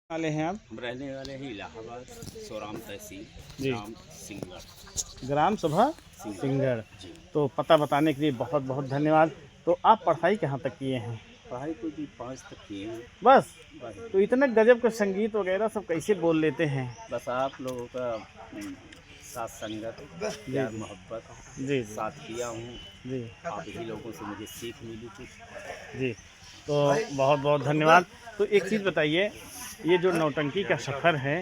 वाले हैं आप? हम रहने वाले हैं इलाहाबाद सोराम तहसील जी। ग्राम सिंगड़। ग्राम सभा सिंगड़। जी। तो पता बताने के लिए बहुत बहुत धन्यवाद। तो आप पढ़ाई कहाँ तक किए हैं? पढ़ाई तो जी 5 तक किए हैं। बस? बस तो इतने गजब का संगीत वगैरह सब कैसे बोल लेते हैं? बस आप लोगों का साथ संगत जी प्यार जी मोहब्बत जी जी साथ किया हूँ। जी आप ही लोगों से मुझे सीख मिली थी। जी। तो बहुत बहुत धन्यवाद। तो एक चीज़ बताइए, ये जो नौटंकी का सफ़र है,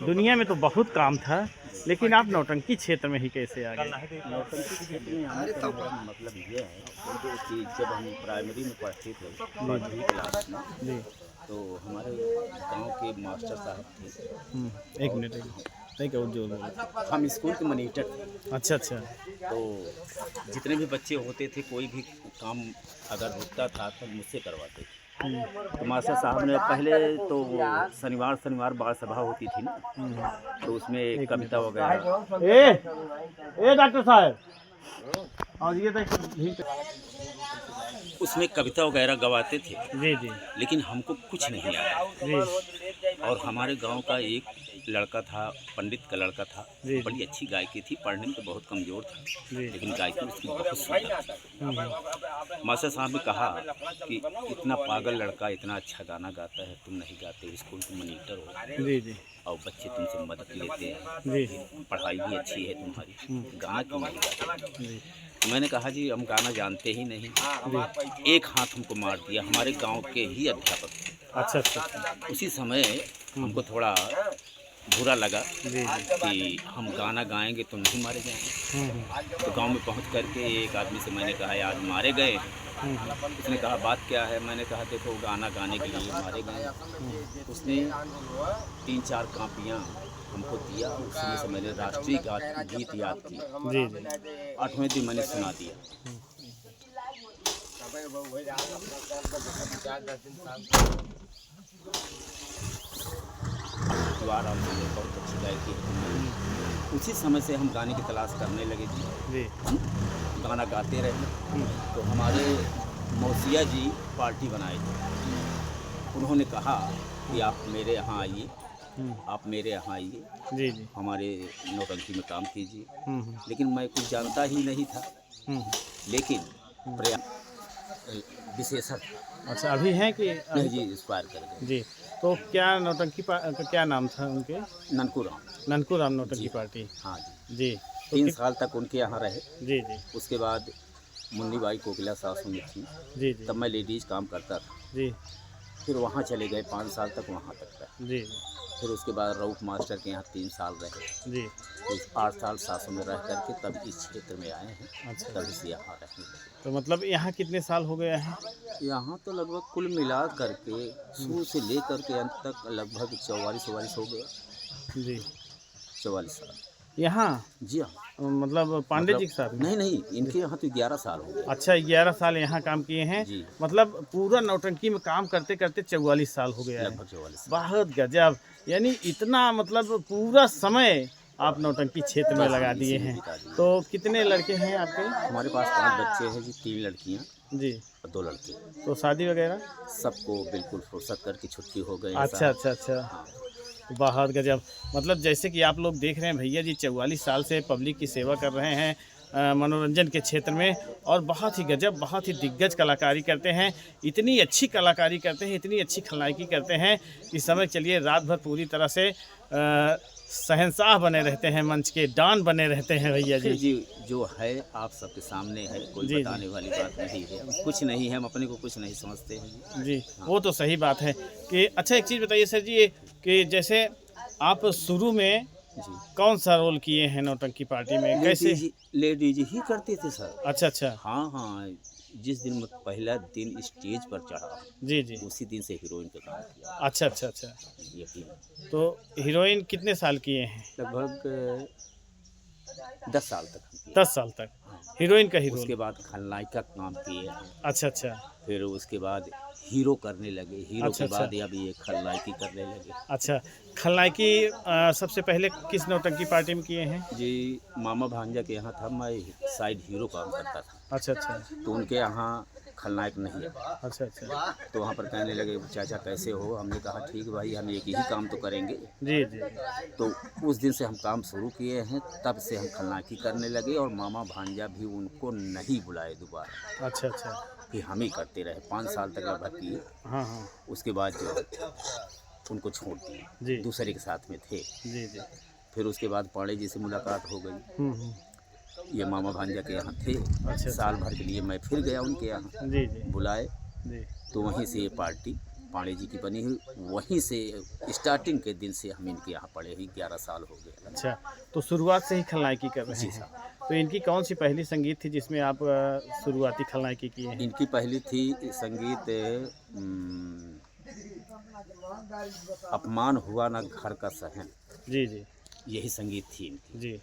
दुनिया में तो बहुत काम था, लेकिन आप नौटंकी क्षेत्र में ही कैसे आ गए? नौटंकी क्षेत्र में आने का मेरा मतलब ये है कि जब हम प्राइमरी में पढ़ते थे 5वीं क्लास में, जी। तो हमारे गांव के मास्टर साहब थे। एक मिनट नहीं क्या जो बोलो। हम स्कूल के मॉनिटर थे। अच्छा अच्छा। तो जितने भी बच्चे होते थे, कोई भी काम अगर रुकता था तो मुझसे करवाते थे। तो मास्टर साहब ने पहले तो वो शनिवार बाल सभा होती थी ना, तो उसमें एक कविता मिनट। वगैरह ए डॉक्टर साहब, और ये उसमें कविता वगैरह गवाते थे। जी जी लेकिन हमको कुछ नहीं आया। जी और हमारे गांव का एक लड़का था, पंडित का लड़का था, जी बड़ी अच्छी गायकी थी, पढ़ने में तो बहुत कमज़ोर था, जी। लेकिन गायकी उसकी बहुत सुंदर थी। मास्टर साहब ने कहा कि इतना पागल लड़का इतना अच्छा गाना गाता है, तुम नहीं गाते, स्कूल के मॉनिटर हो जी जी और बच्चे तुमसे मदद लेते हैं, जी पढ़ाई भी अच्छी है तुम्हारी, गाना क्यों नहीं गाते? जी तो मैंने कहा जी हम गाना जानते ही नहीं। एक हाथ हमको मार दिया, हमारे गांव के ही अध्यापक थे। अच्छा अच्छा अच्छा। उसी समय हमको थोड़ा बुरा लगा जी जी कि हम गाना गाएंगे तो नहीं मारे जाएंगे। तो गांव में पहुंच करके एक आदमी से मैंने कहा आज मारे गए। उसने कहा बात क्या है? मैंने कहा देखो गाना गाने के लिए मारे गए। उसने 3-4 कापियाँ हमको दिया, उसमें से मैंने राष्ट्रीय गीत याद किया। जी जी 8वें दिन मैंने सुना दिया। द्वारा मैंने बहुत अच्छी गायकी है। उसी समय से हम गाने की तलाश करने लगे जी। जी गाना गाते रहे। तो हमारे मौसिया जी पार्टी बनाए थे। उन्होंने कहा कि आप मेरे यहाँ आइए, आप मेरे यहाँ आइए, जी जी हमारे नौटंकी में काम कीजिए। लेकिन मैं कुछ जानता ही नहीं था, लेकिन विशेषण अच्छा अभी हैं कि नहीं जी एक्सपायर कर गए। जी। तो क्या नौटंकी का क्या नाम था उनके? ननकू राम। ननकू राम नौटंकी जी पार्टी। हाँ जी। जी। तो 3 साल तक उनके यहाँ रहे। जी जी उसके बाद मुन्नी बाई कोकिला सासू में थी, जी जी तब मैं लेडीज़ काम करता था। जी फिर वहाँ चले गए, 5 साल तक वहाँ तक रहे। जी फिर उसके बाद रऊफ मास्टर के यहाँ 3 साल रहे। जी। फिर 8 साल सासू में रह करके तब इस क्षेत्र में आए हैं। अच्छा। तभी से यहाँ रहने लगे। तो मतलब यहाँ कितने साल हो गया है? यहाँ तो लगभग कुल मिला करके शुरू से लेकर के अंत तक लगभग 44 हो गया। जी 44 साल। यहाँ जी हाँ। मतलब पांडे मतलब जी के साथ में? नहीं नहीं, इनके यहाँ तो 11 साल हो गए। अच्छा 11 साल यहाँ काम किए हैं। जी मतलब पूरा नौटंकी में काम करते करते 44 साल हो गया है। लगभग 44 साल। बहुत गजब। यानी इतना मतलब पूरा समय आप नौटंकी क्षेत्र में बस लगा इसी दिए में हैं। बिता दिए। तो कितने लड़के हैं आपके? हमारे पास 5 बच्चे हैं जी, 3 लड़कियाँ जी। और 2 लड़के। तो शादी वगैरह? सबको बिल्कुल फुर्सत करके छुट्टी हो गई है अच्छा साहब। अच्छा अच्छा। हाँ। बहुत गजब। मतलब जैसे कि आप लोग देख रहे हैं भैया जी 44 साल से पब्लिक की सेवा कर रहे हैं मनोरंजन के क्षेत्र में, और बहुत ही गजब, बहुत ही दिग्गज कलाकारी करते हैं। इतनी अच्छी कलाकारी करते हैं, इतनी अच्छी खलनायकी करते हैं कि समझ चलिए रात भर पूरी तरह से शहंशाह बने रहते हैं, मंच के डॉन बने रहते हैं भैया फिर जी। जी जो है आप सबके सामने है, कोई जी बताने जी वाली बात नहीं है। हम कुछ नहीं है, हम अपने को कुछ नहीं समझते हैं जी। जी। वो तो सही बात है कि अच्छा एक चीज़ बताइए सर जी कि जैसे आप शुरू में जी कौन सा रोल किए हैं नौटंकी पार्टी में, कैसे? लेडीज ही करते थे सर। अच्छा अच्छा। हाँ हाँ, जिस दिन मैं पहला दिन स्टेज पर चढ़ा, जी जी। उसी दिन से हीरोइन का काम किया। अच्छा अच्छा अच्छा। यकीन। तो हीरोइन कितने साल किए हैं? लगभग 10 साल तक हम किए। 10 साल तक हीरोइन का ही रोल? उसके बाद खलनायिका का काम किए हैं। अच्छा अच्छा फिर उसके बाद हीरो करने लगे, हीरो अच्छा के अच्छा बाद अब ये खलनायकी करने लगे। अच्छा। खलनायकी सबसे पहले किस नौटंकी पार्टी में किए हैं? जी मामा भांजा के यहाँ था, मैं साइड हीरो काम करता था। अच्छा अच्छा तो उनके यहाँ खलनायक नहीं है। अच्छा अच्छा। तो वहाँ पर कहने लगे चाचा कैसे हो, हमने कहा ठीक भाई हम एक ही काम तो करेंगे। जी जी। तो उस दिन से हम काम शुरू किए हैं, तब से हम खलनायकी करने लगे और मामा भांजा भी उनको नहीं बुलाए दोबारा अच्छा अच्छा। कि हम ही करते रहे। 5 साल तक लगभग किए, हाँ हाँ। उसके बाद जो उनको छोड़ दिए, जी दूसरे के साथ में थे। जी जी। फिर उसके बाद पांडे जी से मुलाकात हो गई, हम्म। ये मामा भांजा के यहाँ थे। अच्छा। साल भर के लिए मैं फिर गया उनके यहाँ, जी जी बुलाए। जी। तो वहीं से ये पार्टी पांडे जी की बनी हुई, वहीं से स्टार्टिंग के दिन से हम इनके यहाँ पड़े ही 11 साल हो गए। अच्छा, तो शुरुआत से ही खलनायकी कर रहे जी हैं। तो इनकी कौन सी पहली संगीत थी जिसमें आप शुरुआती खलनायकी किए हैं? इनकी पहली थी संगीत अपमान हुआ ना घर का सहन, जी जी यही संगीत थी इनकी। जी।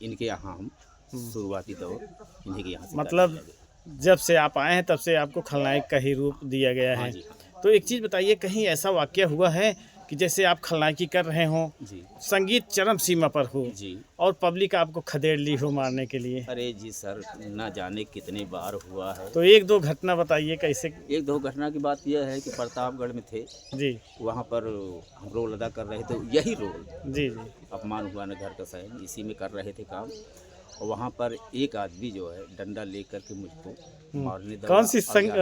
इनके यहाँ हम शुरुआती दौर इन्हीं के यहाँ से मतलब करने लगे। जब से आप आए हैं तब से आपको खलनायक का ही रूप दिया गया हाँ है। जी, हाँ तो एक चीज़ बताइए, कहीं ऐसा वाक़या हुआ है कि जैसे आप खलनायकी कर रहे हों, जी संगीत चरम सीमा पर हो जी। और पब्लिक आपको खदेड़ ली हो मारने के लिए? अरे जी सर, ना जाने कितने बार हुआ है। तो एक दो घटना बताइए कैसे? एक दो घटना की बात यह है कि प्रतापगढ़ में थे, जी वहाँ पर हम रोल अदा कर रहे थे, यही रोल जी जी। अपमान हुआ न घर का सहन, इसी में कर रहे थे काम। और वहाँ पर एक आदमी जो है डंडा लेकर के मुझको मारने दौड़ा।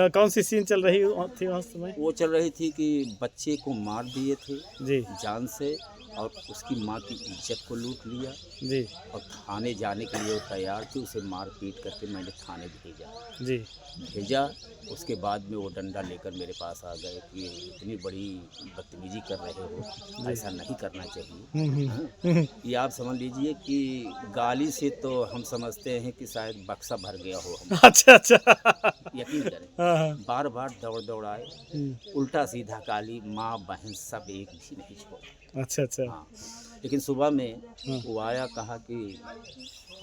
कौन सी सीन चल रही थी उस समय? वो चल रही थी कि बच्चे को मार दिए थे जी जान से, और उसकी माँ की इज्जत को लूट लिया, जी और थाने जाने के लिए वो तैयार थी। उसे मार पीट करके मैंने थाने भेजा। उसके बाद में वो डंडा लेकर मेरे पास आ गए कि इतनी बड़ी बदतमीजी कर रहे हो, ऐसा नहीं करना चाहिए। हाँ? ये आप समझ लीजिए कि गाली से तो हम समझते हैं कि शायद बक्सा भर गया हो हम। अच्छा अच्छा। यकीन करें, हाँ हाँ। बार बार दौड़ाए, उल्टा सीधा गाली, माँ बहन सब एक भी नहीं छोड़ा। अच्छा अच्छा। हाँ, लेकिन सुबह में वो आया, कहा कि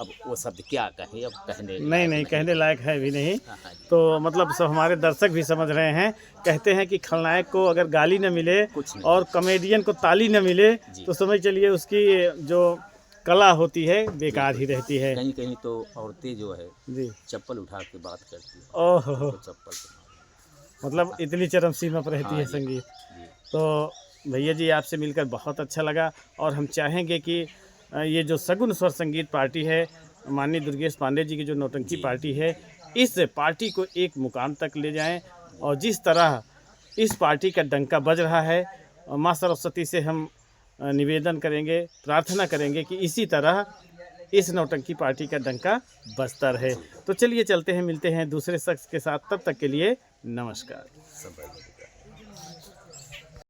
अब वो शब्द क्या कहें, अब कहने नहीं कहने लायक है भी नहीं। हाँ, हाँ, तो मतलब सब हमारे दर्शक भी समझ रहे हैं। कहते हैं कि खलनायक को अगर गाली न मिले कुछ नहीं। और कॉमेडियन को ताली न मिले जी। तो समझ चलिए उसकी जो कला होती है बेकार ही रहती है। कहीं कहीं तो औरतें जो है जी। चप्पल उठा के बात करती है, ओहो, तो चप्पल से मतलब इतनी चरम सीमा पर रहती हाँ है जी, संगीत। जी। तो भैया जी आपसे मिलकर बहुत अच्छा लगा और हम चाहेंगे कि ये जो सगुन स्वर संगीत पार्टी है, माननीय दुर्गेश पांडे जी की जो नौटंकी जी। पार्टी है, इस पार्टी को एक मुकाम तक ले जाएं। और जिस तरह इस पार्टी का डंका बज रहा है, माँ सरस्वती से हम निवेदन करेंगे, प्रार्थना करेंगे कि इसी तरह इस नौटंकी पार्टी का डंका बजता रहे। तो चलिए चलते हैं, मिलते हैं दूसरे शख्स के साथ, तब तक के लिए नमस्कार। सब